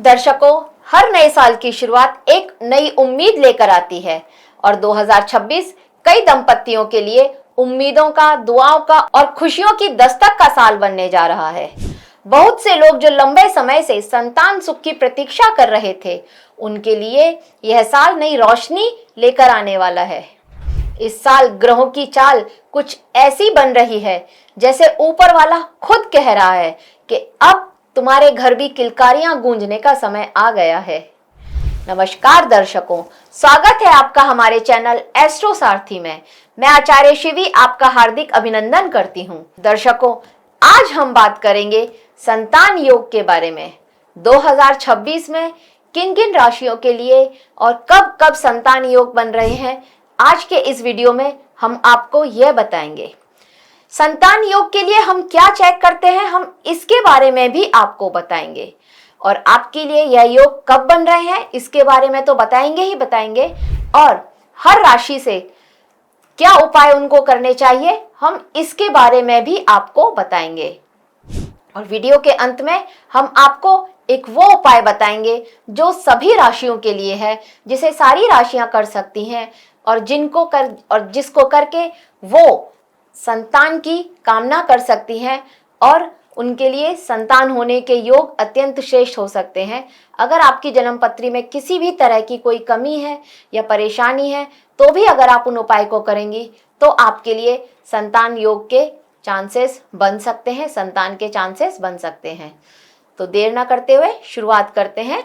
दर्शकों, हर नए साल की शुरुआत एक नई उम्मीद लेकर आती है और 2026 कई दंपतियों के लिए उम्मीदों का, दुआओं का और खुशियों की दस्तक का साल बनने जा रहा है। बहुत से लोग जो लंबे समय से संतान सुख की प्रतीक्षा कर रहे थे, उनके लिए यह साल नई रोशनी लेकर आने वाला है। इस साल ग्रहों की चाल कुछ ऐसी बन रही है जैसे ऊपर वाला खुद कह रहा है कि अब तुम्हारे घर भी किलकारियां गूंजने का समय आ गया है। नमस्कार दर्शकों, स्वागत है आपका हमारे चैनल एस्ट्रो सारथी में। मैं आचार्य शिवी आपका हार्दिक अभिनंदन करती हूँ। दर्शकों, आज हम बात करेंगे संतान योग के बारे में। 2026 में किन किन राशियों के लिए और कब कब संतान योग बन रहे हैं, आज के इस वीडियो में हम आपको यह बताएंगे। संतान योग के लिए हम क्या चेक करते हैं, हम इसके बारे में भी आपको बताएंगे। और आपके लिए यह योग कब बन रहे हैं, इसके बारे में तो बताएंगे ही बताएंगे। और हर राशि से क्या उपाय उनको करने चाहिए, हम इसके बारे में भी आपको बताएंगे। और वीडियो के अंत में हम आपको एक वो उपाय बताएंगे जो सभी राशियों के लिए है, जिसे सारी राशियां कर सकती हैं और जिसको करके वो संतान की कामना कर सकती हैं और उनके लिए संतान होने के योग अत्यंत श्रेष्ठ हो सकते हैं। अगर आपकी जन्म पत्री में किसी भी तरह की कोई कमी है या परेशानी है, तो भी अगर आप उन उपाय को करेंगी तो आपके लिए संतान योग के चांसेस बन सकते हैं, संतान के चांसेस बन सकते हैं। तो देर ना करते हुए शुरुआत करते हैं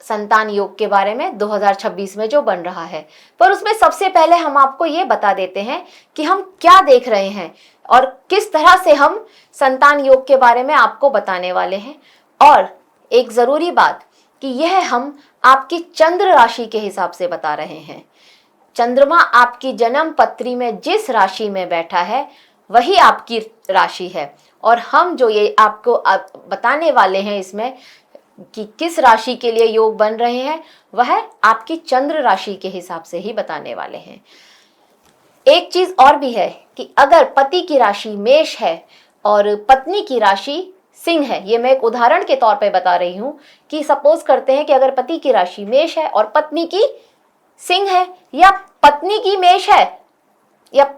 संतान योग के बारे में 2026 में जो बन रहा है। पर उसमें सबसे पहले हम आपको ये बता देते हैं कि हम क्या देख रहे हैं और किस तरह से हम संतान योग के बारे में आपको बताने वाले हैं। और एक जरूरी बात कि यह हम आपकी चंद्र राशि के हिसाब से बता रहे हैं। चंद्रमा आपकी जन्म पत्री में जिस राशि में बैठा है वही आपकी राशि है। और हम जो ये आपको बताने वाले हैं इसमें कि किस राशि के लिए योग बन रहे हैं, वह आपकी चंद्र राशि के हिसाब से ही बताने वाले हैं। एक चीज और भी है कि अगर पति की राशि मेष है और पत्नी की राशि सिंह है, ये मैं एक उदाहरण के तौर पे बता रही हूं कि सपोज करते हैं कि अगर पति की राशि मेष है और पत्नी की सिंह है, या पत्नी की मेष है या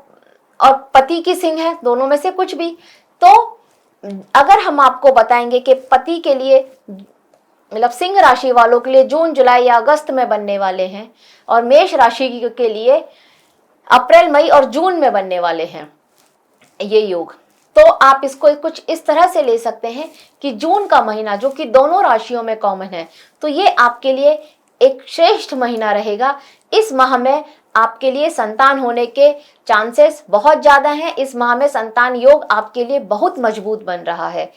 और पति की सिंह है, दोनों में से कुछ भी, तो अगर हम आपको बताएंगे कि पति के लिए मतलब सिंह राशि वालों के लिए जून, जुलाई या अगस्त में बनने वाले हैं और मेष राशि के लिए अप्रैल, मई और जून में बनने वाले हैं ये योग, तो आप इसको कुछ इस तरह से ले सकते हैं कि जून का महीना जो कि दोनों राशियों में कॉमन है, तो ये आपके लिए एक श्रेष्ठ महीना रहेगा। इस माह में आपके लिए संतान होने के चांसेस बहुत ज्यादा हैं। इस माह में संतान योग आपके लिए बहुत मजबूत बन रहा है।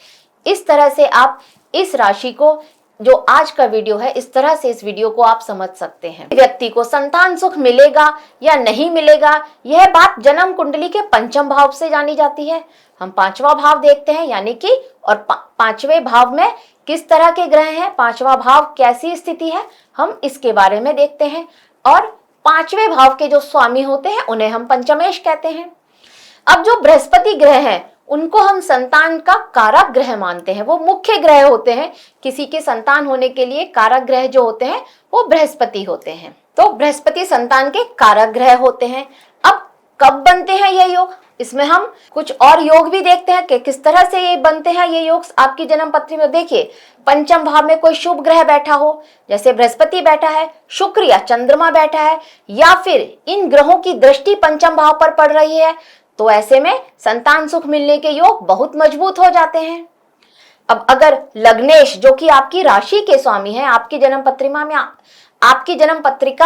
इस तरह से आप इस राशि को, जो आज का वीडियो है, इस तरह से इस वीडियो को आप समझ सकते हैं। व्यक्ति को संतान सुख मिलेगा या नहीं मिलेगा, यह बात जन्म कुंडली के पंचम भाव से जानी जाती है। हम पांचवा भाव देखते हैं, यानी कि और पांचवें भाव में किस तरह के ग्रह हैं, पांचवा भाव कैसी स्थिति है, हम इसके बारे में देखते हैं। और पांचवें भाव के जो स्वामी होते हैं उन्हें हम पंचमेश कहते हैं। अब जो बृहस्पति ग्रह हैं उनको हम संतान का कारक ग्रह मानते हैं, वो मुख्य ग्रह होते हैं। किसी के संतान होने के लिए कारक ग्रह जो होते हैं वो बृहस्पति होते हैं। तो बृहस्पति संतान के कारक ग्रह होते हैं। अब कब बनते हैं ये योग, इसमें हम कुछ और योग भी देखते हैं कि किस तरह से ये बनते हैं ये योग आपकी जन्म पत्री में। देखिए, पंचम भाव में कोई शुभ ग्रह बैठा हो, जैसे बृहस्पति बैठा है, शुक्र या चंद्रमा बैठा है, या फिर इन ग्रहों की दृष्टि पंचम भाव पर पड़ रही है, तो ऐसे में संतान सुख मिलने के योग बहुत मजबूत हो जाते हैं। अब अगर लग्नेश, जो कि आपकी राशि के स्वामी है, आपकी जन्म पत्रिका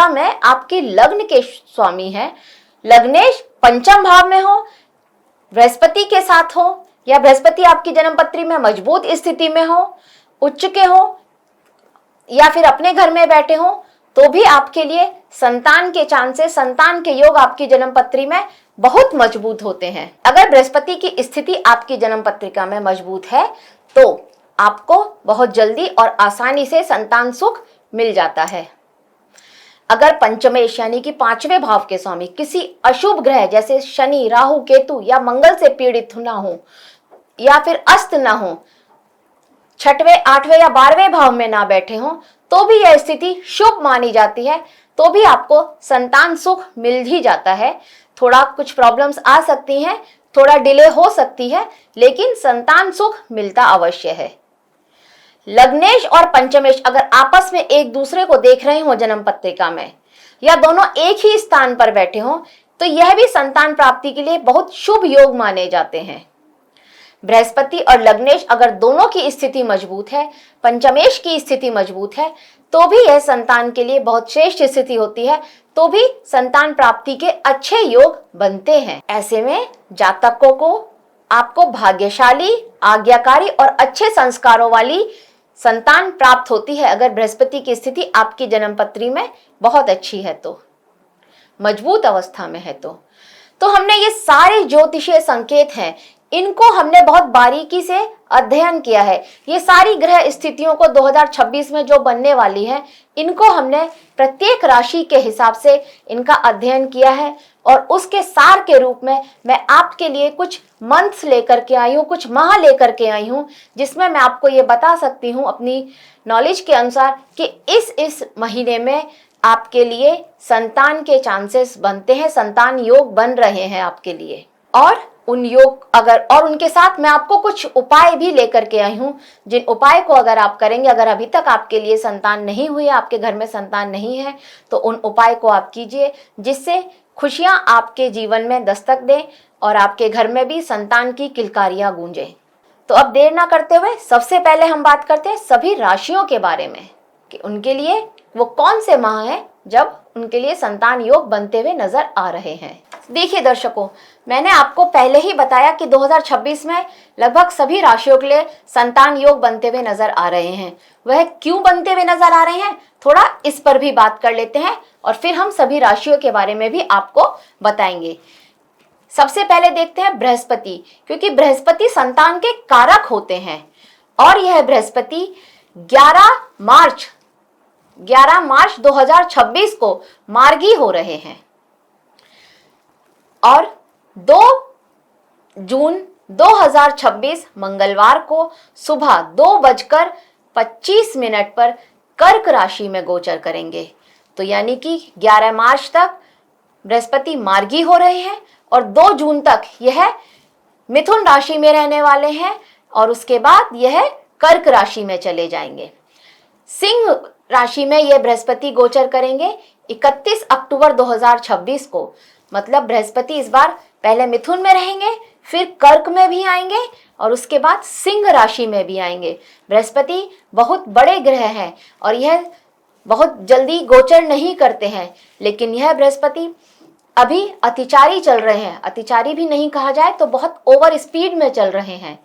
में आपके लग्न के स्वामी है, लग्नेश पंचम भाव में हो, बृहस्पति के साथ हो, या बृहस्पति आपकी जन्म पत्री में मजबूत स्थिति में हो, उच्च के हो, या फिर अपने घर में बैठे हो, तो भी आपके लिए संतान के चांसेस, संतान के योग आपकी जन्म पत्री में बहुत मजबूत होते हैं। अगर बृहस्पति की स्थिति आपकी जन्म पत्रिका में मजबूत है तो आपको बहुत जल्दी और आसानी से संतान सुख मिल जाता है। अगर पंचमेश यानी कि पांचवें भाव के स्वामी किसी अशुभ ग्रह जैसे शनि, राहु, केतु या मंगल से पीड़ित ना हो, या फिर अस्त ना हो, छठवें, आठवें या 12वें भाव में ना बैठे हों तो भी यह स्थिति शुभ मानी जाती है, तो भी आपको संतान सुख मिल ही जाता है। थोड़ा कुछ प्रॉब्लम्स आ सकती हैं, थोड़ा डिले हो सकती है, लेकिन संतान सुख मिलता अवश्य है। लग्नेश और पंचमेश अगर आपस में एक दूसरे को देख रहे हो जन्म पत्रिका में, या दोनों एक ही स्थान पर बैठे हों, तो यह भी संतान प्राप्ति के लिए बहुत शुभ योग माने जाते हैं। बृहस्पति और लग्नेश अगर दोनों की स्थिति मजबूत है, पंचमेश की स्थिति मजबूत है, तो भी यह संतान के लिए बहुत श्रेष्ठ स्थिति होती है, तो भी संतान प्राप्ति के अच्छे योग बनते हैं। ऐसे में जातकों को आपको भाग्यशाली, आज्ञाकारी और अच्छे संस्कारों वाली संतान प्राप्त होती है अगर बृहस्पति की स्थिति आपकी जन्मपत्री में बहुत अच्छी है, तो मजबूत अवस्था में है। तो हमने ये सारे ज्योतिषीय संकेत हैं, इनको हमने बहुत बारीकी से अध्ययन किया है। ये सारी ग्रह स्थितियों को 2026 में जो बनने वाली है, इनको हमने प्रत्येक राशि के हिसाब से इनका अध्ययन किया है, और उसके सार के रूप में मैं आपके लिए कुछ मंथ्स लेकर के आई हूँ, कुछ माह लेकर के आई हूँ, जिसमें मैं आपको ये बता सकती हूँ अपनी नॉलेज के अनुसार कि इस महीने में आपके लिए संतान के चांसेस बनते हैं, संतान योग बन रहे हैं आपके लिए। और उन योग और उनके साथ मैं आपको कुछ उपाय भी लेकर के आई हूँ, जिन उपाय को अगर आप करेंगे, अगर अभी तक आपके लिए संतान नहीं हुई, आपके घर में संतान नहीं है, तो उन उपाय को आप कीजिए, जिससे खुशियां आपके जीवन में दस्तक दें और आपके घर में भी संतान की किलकारियां गूंजें। तो अब देर ना करते हुए सबसे पहले हम बात करते हैं सभी राशियों के बारे में, कि उनके लिए वो कौन से माह हैं जब उनके लिए संतान योग बनते हुए नजर आ रहे हैं। देखिए दर्शकों, मैंने आपको पहले ही बताया कि 2026 में लगभग सभी राशियों के लिए संतान योग बनते हुए नजर आ रहे हैं। वह क्यों बनते हुए नजर आ रहे हैं, थोड़ा इस पर भी बात कर लेते हैं, और फिर हम सभी राशियों के बारे में भी आपको बताएंगे। सबसे पहले देखते हैं बृहस्पति, क्योंकि बृहस्पति संतान के कारक होते हैं, और यह बृहस्पति 11 मार्च 2026 को मार्गी हो रहे हैं, और 2 जून 2026 मंगलवार को सुबह 2:25 पर कर्क राशि में गोचर करेंगे। तो यानी कि 11 मार्च तक बृहस्पति मार्गी हो रहे हैं, और 2 जून तक यह मिथुन राशि में रहने वाले हैं, और उसके बाद यह कर्क राशि में चले जाएंगे। सिंह राशि में यह बृहस्पति गोचर करेंगे 31 अक्टूबर 2026 को। मतलब बृहस्पति इस बार पहले मिथुन में रहेंगे, फिर कर्क में भी आएंगे, और उसके बाद सिंह राशि में भी आएंगे। बृहस्पति बहुत बड़े ग्रह हैं, और यह बहुत जल्दी गोचर नहीं करते हैं, लेकिन यह बृहस्पति अभी अतिचारी चल रहे हैं। अतिचारी भी नहीं कहा जाए तो बहुत ओवर स्पीड में चल रहे हैं।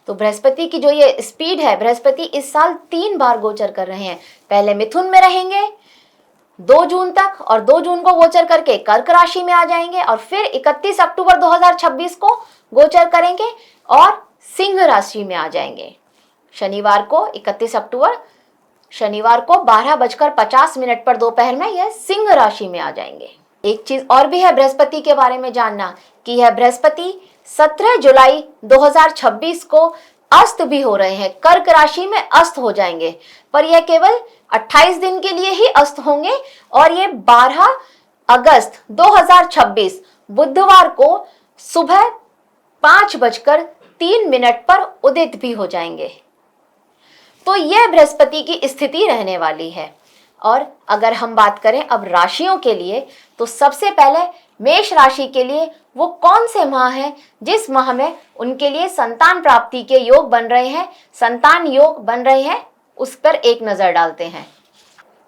तो बृहस्पति की जो ये स्पीड है, बृहस्पति इस साल 3 बार गोचर कर रहे हैं। पहले मिथुन में रहेंगे 2 जून तक, और 2 जून को गोचर करके कर्क राशि में आ जाएंगे, और फिर 31 अक्टूबर 2026 को गोचर करेंगे और सिंह राशि में आ जाएंगे। शनिवार को 31 अक्टूबर, शनिवार को 12:50 पर दोपहर में यह सिंह राशि में आ जाएंगे। एक चीज और भी है बृहस्पति के बारे में जानना, कि यह बृहस्पति 17 जुलाई 2026 को अस्त भी हो रहे हैं, कर्क राशि में अस्त हो जाएंगे, पर यह केवल 28 दिन के लिए ही अस्त होंगे, और ये 12 अगस्त 2026 बुधवार को सुबह 5:03 पर उदित भी हो जाएंगे। तो यह बृहस्पति की स्थिति रहने वाली है। और अगर हम बात करें अब राशियों के लिए, तो सबसे पहले मेष राशि के लिए वो कौन से माह हैं जिस माह में उनके लिए संतान प्राप्ति के योग बन रहे हैं, संतान योग बन रहे हैं, उस पर एक नजर डालते हैं।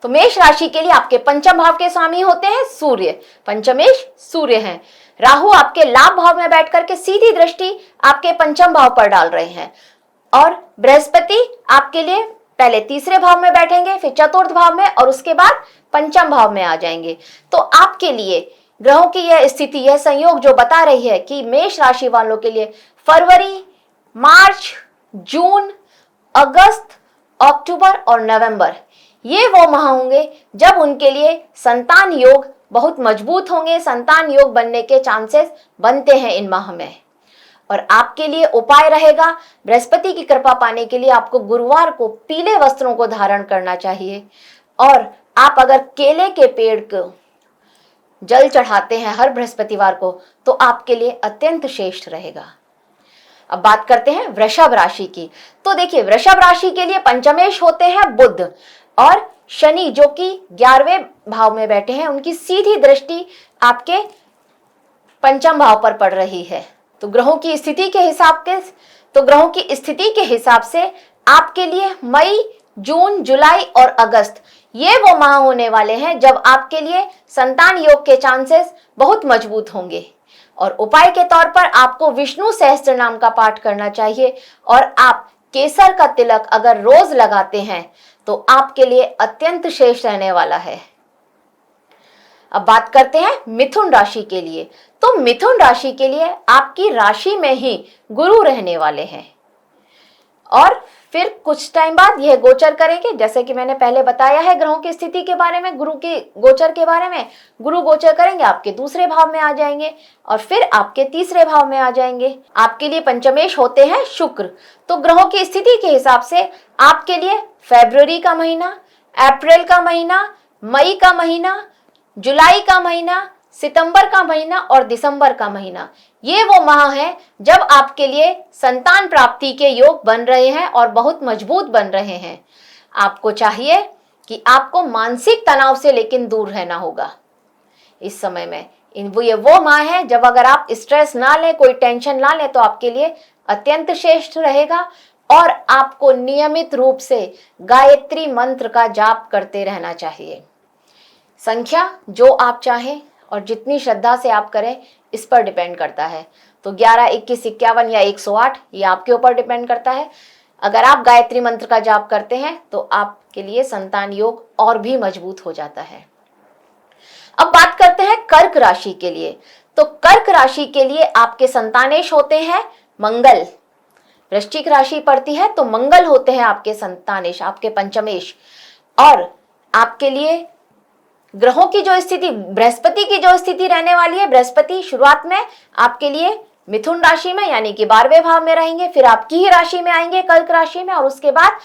तो मेष राशि के लिए आपके पंचम भाव के स्वामी होते हैं सूर्य, पंचमेश सूर्य हैं। राहु आपके लाभ भाव में बैठकर के सीधी दृष्टि आपके पंचम भाव पर डाल रहे हैं, और बृहस्पति आपके लिए पहले तीसरे भाव में बैठेंगे, फिर चतुर्थ भाव में, और उसके बाद पंचम भाव में आ जाएंगे। तो आपके लिए ग्रहों की यह स्थिति, यह संयोग जो बता रही है कि मेष राशि वालों के लिए फरवरी, मार्च, जून, अगस्त, अक्टूबर और नवंबर ये वो माह होंगे जब उनके लिए संतान योग बहुत मजबूत होंगे, संतान योग बनने के चांसेस बनते हैं इन माह में। और आपके लिए उपाय रहेगा, बृहस्पति की कृपा पाने के लिए आपको गुरुवार को पीले वस्त्रों को धारण करना चाहिए। और आप अगर केले के पेड़ को जल चढ़ाते हैं हर बृहस्पतिवार को तो आपके लिए अत्यंत श्रेष्ठ रहेगा। अब बात करते हैं वृषभ राशि की। तो देखिए, वृषभ राशि के लिए पंचमेश होते हैं बुध और शनि, जो कि 11वें भाव में बैठे हैं। उनकी सीधी दृष्टि आपके पंचम भाव पर पड़ रही है। तो ग्रहों की स्थिति के हिसाब से आपके लिए मई, जून, जुलाई और अगस्त ये वो माह होने वाले हैं जब आपके लिए संतान योग के चांसेस बहुत मजबूत होंगे। और उपाय के तौर पर आपको विष्णु सहस्त्र नाम का पाठ करना चाहिए और आप केसर का तिलक अगर रोज लगाते हैं तो आपके लिए अत्यंत श्रेष्ठ रहने वाला है। अब बात करते हैं मिथुन राशि के लिए। तो मिथुन राशि के लिए आपकी राशि में ही गुरु रहने वाले हैं और फिर कुछ टाइम बाद यह गोचर करेंगे। जैसे कि मैंने पहले बताया है ग्रहों की स्थिति के बारे में, गुरु के गोचर के बारे में। गुरु गोचर करेंगे, आपके दूसरे भाव में आ जाएंगे और फिर आपके तीसरे भाव में आ जाएंगे। आपके लिए पंचमेश होते हैं शुक्र। तो ग्रहों की स्थिति के हिसाब से आपके लिए फरवरी का महीना, अप्रैल का महीना, मई का महीना, जुलाई का महीना, सितंबर का महीना और दिसंबर का महीना ये वो माह है जब आपके लिए संतान प्राप्ति के योग बन रहे हैं और बहुत मजबूत बन रहे हैं। आपको चाहिए कि आपको मानसिक तनाव से लेकिन दूर रहना होगा इस समय में। ये वो माह है जब अगर आप स्ट्रेस ना लें, कोई टेंशन ना लें तो आपके लिए अत्यंत श्रेष्ठ रहेगा। और आपको नियमित रूप से गायत्री मंत्र का जाप करते रहना चाहिए। संख्या जो आप चाहें और जितनी श्रद्धा से आप करें इस पर डिपेंड करता है। तो 11, 21, 51 या 108 ये आपके ऊपर डिपेंड करता है। अगर आप गायत्री मंत्र का जाप करते हैं तो आपके लिए संतान योग और भी मजबूत हो जाता है। अब बात करते हैं कर्क राशि के लिए। तो कर्क राशि के लिए आपके संतानेश होते हैं मंगल। वृश्चिक राशि पड़ती है तो मंगल होते हैं आपके संतानेश, आपके पंचमेश। और आपके लिए ग्रहों की जो स्थिति, बृहस्पति की जो स्थिति रहने वाली है, बृहस्पति शुरुआत में आपके लिए मिथुन राशि में यानी कि 12वें भाव में रहेंगे, फिर आपकी ही राशि में आएंगे कर्क राशि में और उसके बाद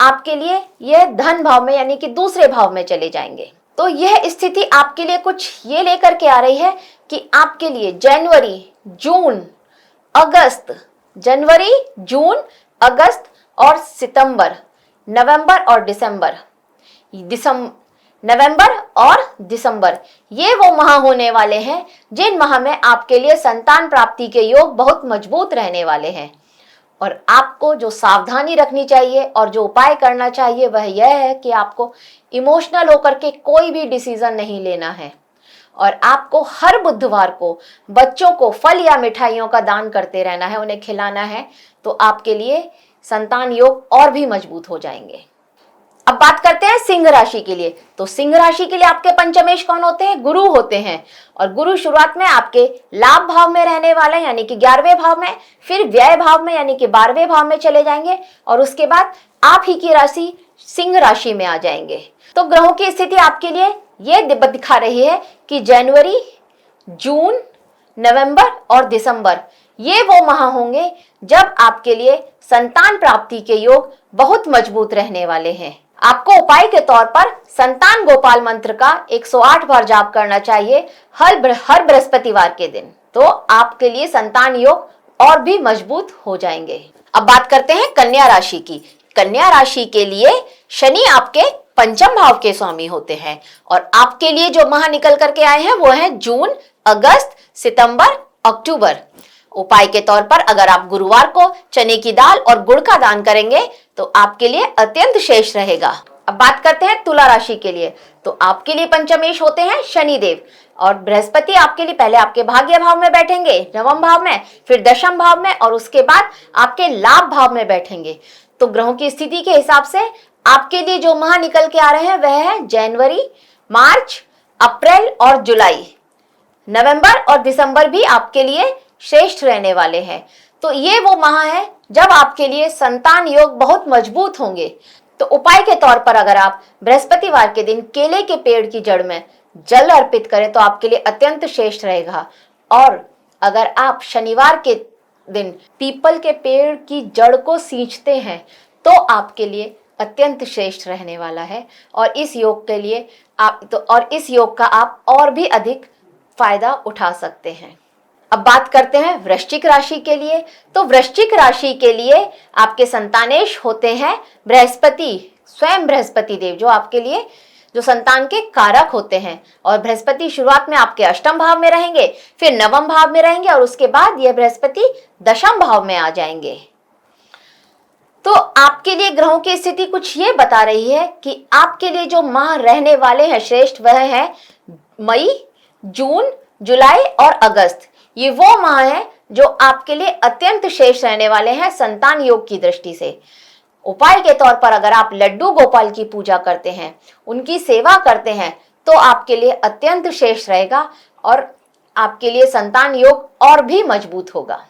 आपके लिए यह धन भाव में यानी कि दूसरे भाव में चले जाएंगे। तो यह स्थिति आपके लिए कुछ ये लेकर के आ रही है कि आपके लिए जनवरी, जून, अगस्त और सितंबर, नवंबर और दिसंबर ये वो माह होने वाले हैं जिन माह में आपके लिए संतान प्राप्ति के योग बहुत मजबूत रहने वाले हैं। और आपको जो सावधानी रखनी चाहिए और जो उपाय करना चाहिए वह यह है कि आपको इमोशनल होकर के कोई भी डिसीजन नहीं लेना है और आपको हर बुधवार को बच्चों को फल या मिठाइयों का दान करते रहना है, उन्हें खिलाना है। तो आपके लिए संतान योग और भी मजबूत हो जाएंगे। अब बात करते हैं सिंह राशि के लिए। तो सिंह राशि के लिए आपके पंचमेश कौन होते हैं? गुरु होते हैं। और गुरु शुरुआत में आपके लाभ भाव में रहने वाले यानी कि 11वें भाव में, फिर व्यय भाव में यानी कि 12वें भाव में चले जाएंगे और उसके बाद आप ही की राशि सिंह राशि में आ जाएंगे। तो ग्रहों की स्थिति आपके लिए ये दिखा रही है कि जनवरी, जून, नवंबर और दिसंबर ये वो माह होंगे जब आपके लिए संतान प्राप्ति के योग बहुत मजबूत रहने वाले हैं। आपको उपाय के तौर पर संतान गोपाल मंत्र का 108 बार जाप करना चाहिए हर बृहस्पतिवार के दिन। तो आपके लिए संतान योग और भी मजबूत हो जाएंगे। अब बात करते हैं कन्या राशि की। कन्या राशि के लिए शनि आपके पंचम भाव के स्वामी होते हैं और आपके लिए जो माह निकल करके आए हैं वो है जून, अगस्त, सितंबर, अक्टूबर। उपाय के तौर पर अगर आप गुरुवार को चने की दाल और गुड़ का दान करेंगे तो आपके लिए अत्यंत श्रेष्ठ रहेगा। अब बात करते हैं तुला राशि के लिए। तो आपके लिए पंचमेश होते हैं शनिदेव और बृहस्पति आपके लिए पहले आपके भाग्य भाव में बैठेंगे, नवम भाव में, फिर दशम भाव में और उसके बाद आपके लाभ भाव में बैठेंगे। तो ग्रहों की स्थिति के हिसाब से आपके लिए जो माह निकल के आ रहे हैं वह है जनवरी, मार्च, अप्रैल और जुलाई। नवंबर और दिसंबर भी आपके लिए श्रेष्ठ रहने वाले हैं। तो ये वो माह है जब आपके लिए संतान योग बहुत मजबूत होंगे। तो उपाय के तौर पर अगर आप बृहस्पतिवार के दिन केले के पेड़ की जड़ में जल अर्पित करें तो आपके लिए अत्यंत श्रेष्ठ रहेगा। और अगर आप शनिवार के दिन पीपल के पेड़ की जड़ को सींचते हैं तो आपके लिए अत्यंत श्रेष्ठ रहने वाला है। और इस योग के लिए इस योग का आप और भी अधिक फायदा उठा सकते हैं। अब बात करते हैं वृश्चिक राशि के लिए। तो वृश्चिक राशि के लिए आपके संतानेश होते हैं बृहस्पति, स्वयं बृहस्पति देव, जो आपके लिए जो संतान के कारक होते हैं। और बृहस्पति शुरुआत में आपके अष्टम भाव में रहेंगे, फिर नवम भाव में रहेंगे और उसके बाद यह बृहस्पति दशम भाव में आ जाएंगे। तो आपके लिए ग्रहों की स्थिति कुछ ये बता रही है कि आपके लिए जो माह रहने वाले हैं श्रेष्ठ, वह है मई, जून, जुलाई और अगस्त। ये वो माह है जो आपके लिए अत्यंत श्रेष्ठ रहने वाले हैं संतान योग की दृष्टि से। उपाय के तौर पर अगर आप लड्डू गोपाल की पूजा करते हैं, उनकी सेवा करते हैं, तो आपके लिए अत्यंत श्रेष्ठ रहेगा और आपके लिए संतान योग और भी मजबूत होगा।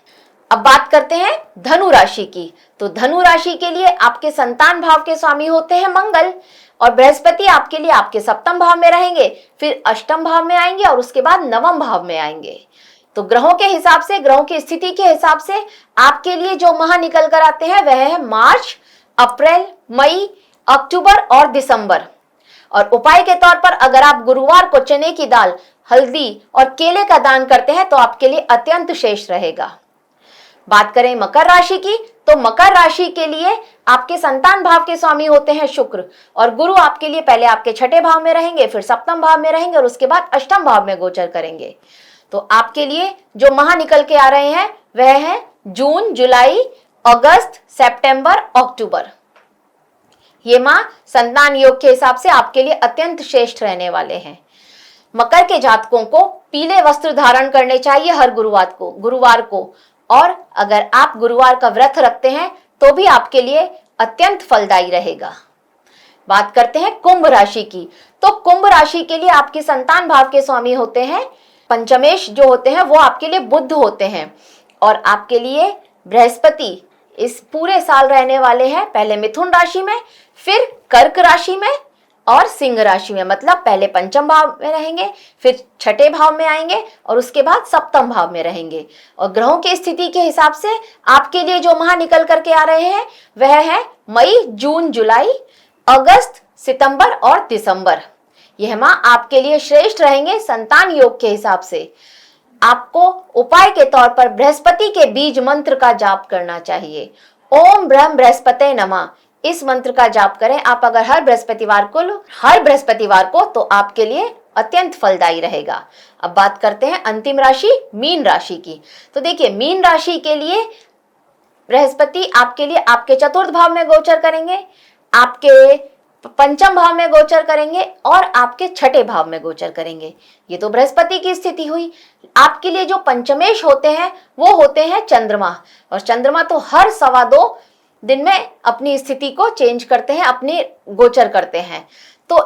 अब बात करते हैं धनु राशि की। तो धनु राशि के लिए आपके संतान भाव के स्वामी होते हैं मंगल, और बृहस्पति आपके लिए आपके सप्तम भाव में रहेंगे, फिर अष्टम भाव में आएंगे और उसके बाद नवम भाव में आएंगे। तो ग्रहों के हिसाब से, ग्रहों की स्थिति के हिसाब से आपके लिए जो माह निकल कर आते हैं वह है मार्च, अप्रैल, मई, अक्टूबर और दिसंबर। और उपाय के तौर पर अगर आप गुरुवार को चने की दाल, हल्दी और केले का दान करते हैं तो आपके लिए अत्यंत श्रेष्ठ रहेगा। बात करें मकर राशि की, तो मकर राशि के लिए आपके संतान भाव के स्वामी होते हैं शुक्र, और गुरु आपके लिए पहले आपके छठे भाव में रहेंगे, फिर सप्तम भाव में रहेंगे और उसके बाद अष्टम भाव में गोचर करेंगे। तो आपके लिए जो माह निकल के आ रहे हैं वह है जून, जुलाई, अगस्त, सितंबर, अक्टूबर। ये माह संतान योग के हिसाब से आपके लिए अत्यंत श्रेष्ठ रहने वाले हैं। मकर के जातकों को पीले वस्त्र धारण करने चाहिए हर गुरुवार को, और अगर आप गुरुवार का व्रत रखते हैं तो भी आपके लिए अत्यंत फलदायी रहेगा। बात करते हैं कुंभ राशि की। तो कुंभ राशि के लिए आपके संतान भाव के स्वामी होते हैं पंचमेश, जो होते हैं वो आपके लिए बुध होते हैं, और आपके लिए बृहस्पति इस पूरे साल रहने वाले हैं पहले मिथुन राशि में, फिर कर्क राशि में और सिंह राशि में। मतलब पहले पंचम भाव में रहेंगे, फिर छठे भाव में आएंगे और उसके बाद सप्तम भाव में रहेंगे। और ग्रहों की स्थिति के हिसाब से आपके लिए जो माह निकल करके आ रहे हैं वह है मई, जून, जुलाई, अगस्त, सितंबर और दिसंबर। यह माह आपके लिए श्रेष्ठ रहेंगे संतान योग के हिसाब से। आपको उपाय के तौर पर बृहस्पति के बीज मंत्र का जाप करना चाहिए। ओम ब्रह्म बृहस्पते नमः, इस मंत्र का जाप करें आप अगर हर बृहस्पतिवार को, तो आपके लिए अत्यंत फलदायी रहेगा। अब बात करते हैं अंतिम राशि मीन राशि की। तो देखिए, मीन राशि के लिए बृहस्पति आपके लिए आपके चतुर्थ भाव में गोचर करेंगे, आपके पंचम भाव में गोचर करेंगे और आपके छठे भाव में गोचर करेंगे। ये तो बृहस्पति की स्थिति हुई। आपके लिए जो पंचमेश होते हैं वो होते हैं चंद्रमा, और चंद्रमा तो हर 2.25 दिन में अपनी स्थिति को चेंज करते हैं, अपने गोचर करते हैं। तो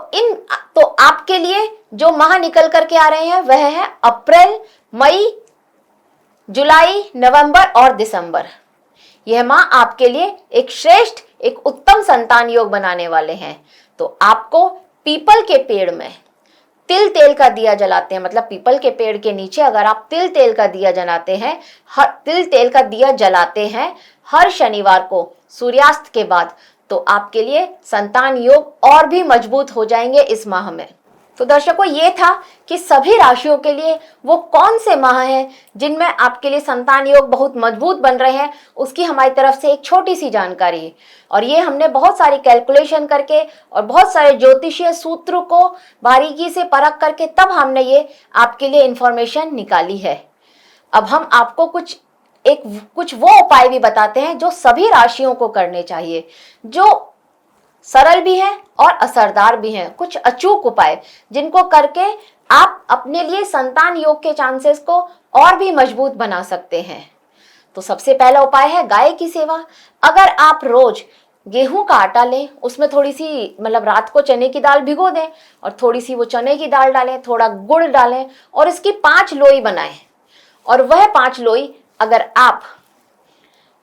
आपके लिए जो माह निकल करके आ रहे हैं वह है अप्रैल, मई, जुलाई, नवंबर और दिसंबर। यह माह आपके लिए एक श्रेष्ठ, एक उत्तम संतान योग बनाने वाले हैं। तो आपको पीपल के पेड़ में तिल तेल का दिया जलाते हैं, मतलब पीपल के पेड़ के नीचे अगर आप तिल तेल का दिया जलाते हैं हर शनिवार को सूर्यास्त के बाद, तो आपके लिए संतान योग और भी मजबूत हो जाएंगे इस माह में। तो दर्शकों, ये था कि सभी राशियों के लिए वो कौन से माह हैं जिनमें आपके लिए संतान योग बहुत मजबूत बन रहे हैं, उसकी हमारी तरफ से एक छोटी सी जानकारी है। और ये हमने बहुत सारी कैलकुलेशन करके और बहुत सारे ज्योतिषीय सूत्र को बारीकी से परख करके तब हमने ये आपके लिए इंफॉर्मेशन निकाली है। अब हम आपको कुछ वो उपाय भी बताते हैं जो सभी राशियों को करने चाहिए, जो सरल भी हैं और असरदार भी हैं। कुछ अचूक उपाय जिनको करके आप अपने लिए संतान योग के चांसेस को और भी मजबूत बना सकते हैं। तो सबसे पहला उपाय है गाय की सेवा। अगर आप रोज गेहूं का आटा लें, उसमें थोड़ी सी रात को चने की दाल भिगो दें और थोड़ी सी वो चने की दाल डालें, थोड़ा गुड़ डालें और इसकी 5 लोई बनाएं, और वह 5 लोई अगर आप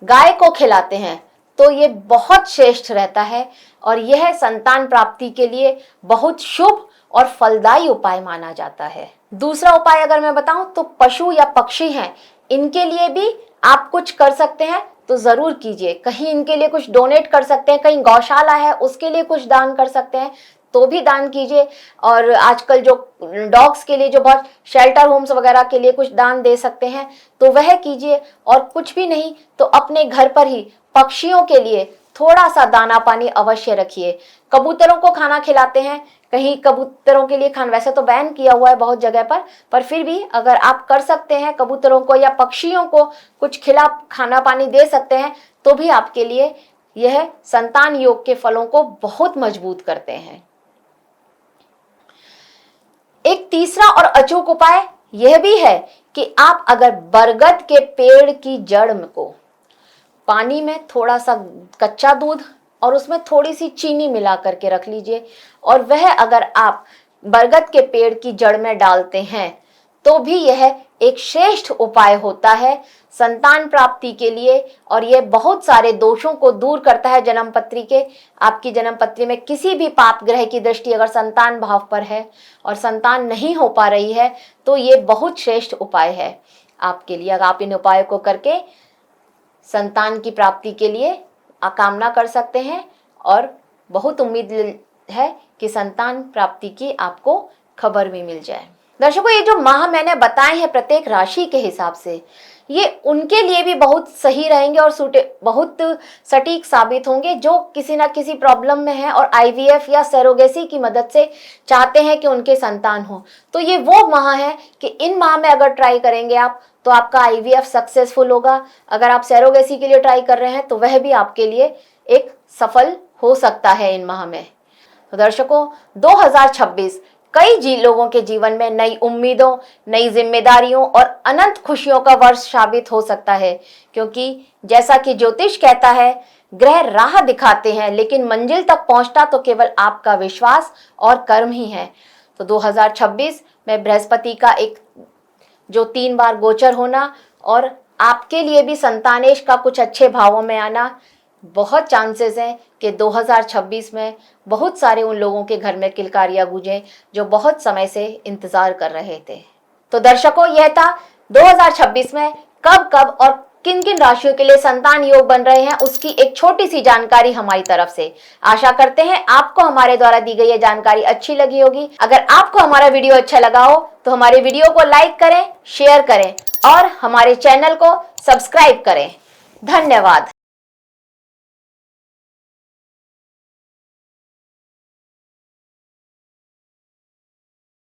गाय को खिलाते हैं तो ये बहुत श्रेष्ठ रहता है, और यह संतान प्राप्ति के लिए बहुत शुभ और फलदायी उपाय माना जाता है। दूसरा उपाय अगर मैं बताऊं तो पशु या पक्षी हैं, इनके लिए भी आप कुछ कर सकते हैं तो जरूर कीजिए। कहीं इनके लिए कुछ डोनेट कर सकते हैं, कहीं गौशाला है उसके लिए कुछ दान कर सकते हैं तो भी दान कीजिए। और आजकल जो डॉग्स के लिए जो बहुत शेल्टर होम्स वगैरह के लिए कुछ दान दे सकते हैं तो वह कीजिए। और कुछ भी नहीं तो अपने घर पर ही पक्षियों के लिए थोड़ा सा दाना पानी अवश्य रखिए। कबूतरों को खाना खिलाते हैं, कहीं कबूतरों के लिए खाना वैसे तो बैन किया हुआ है बहुत जगह पर फिर भी अगर आप कर सकते हैं कबूतरों को या पक्षियों को कुछ खाना पानी दे सकते हैं तो भी आपके लिए यह संतान योग के फलों को बहुत मजबूत करते हैं। एक तीसरा और अचूक उपाय यह भी है कि आप अगर बरगद के पेड़ की जड़ को पानी में थोड़ा सा कच्चा दूध और उसमें थोड़ी सी चीनी मिला करके रख लीजिए और वह अगर आप बरगद के पेड़ की जड़ में डालते हैं तो भी यह एक श्रेष्ठ उपाय होता है संतान प्राप्ति के लिए। और यह बहुत सारे दोषों को दूर करता है जन्म पत्री के। आपकी जन्म पत्री में किसी भी पाप ग्रह की दृष्टि अगर संतान भाव पर है और संतान नहीं हो पा रही है तो ये बहुत श्रेष्ठ उपाय है आपके लिए। अगर आप इन उपायों को करके संतान की प्राप्ति के लिए कामना कर सकते हैं और बहुत उम्मीद है कि संतान प्राप्ति की आपको खबर भी मिल जाए। दर्शकों, ये जो माह मैंने बताए हैं प्रत्येक राशि के हिसाब से ये उनके लिए भी बहुत सही रहेंगे और बहुत सटीक साबित होंगे जो किसी ना किसी प्रॉब्लम में है और आईवीएफ या सरोगेसी की मदद से चाहते हैं कि उनके संतान हो। तो ये वो माह है कि इन माह में अगर ट्राई करेंगे आप तो आपका आईवीएफ सक्सेसफुल होगा। अगर आप सरोगेसी के लिए ट्राई कर रहे हैं तो वह भी आपके लिए एक सफल हो सकता है इन माह में। तो दर्शकों, 2026 कई लोगों के जीवन में नई उम्मीदों, नई जिम्मेदारियों और अनंत खुशियों का वर्ष साबित हो सकता है, क्योंकि जैसा कि ज्योतिष कहता है ग्रह राह दिखाते हैं लेकिन मंजिल तक पहुंचना तो केवल आपका विश्वास और कर्म ही है। तो 2026 में बृहस्पति का एक जो 3 बार गोचर होना और आपके लिए भी संतानेश का कुछ अच्छे भावों में आना, बहुत चांसेस हैं कि 2026 में बहुत सारे उन लोगों के घर में किलकारियां गूंजे जो बहुत समय से इंतजार कर रहे थे। तो दर्शकों, यह था 2026 में कब कब और किन किन राशियों के लिए संतान योग बन रहे हैं उसकी एक छोटी सी जानकारी हमारी तरफ से। आशा करते हैं आपको हमारे द्वारा दी गई यह जानकारी अच्छी लगी होगी। अगर आपको हमारा वीडियो अच्छा लगा हो तो हमारे वीडियो को लाइक करें, शेयर करें और हमारे चैनल को सब्सक्राइब करें। धन्यवाद।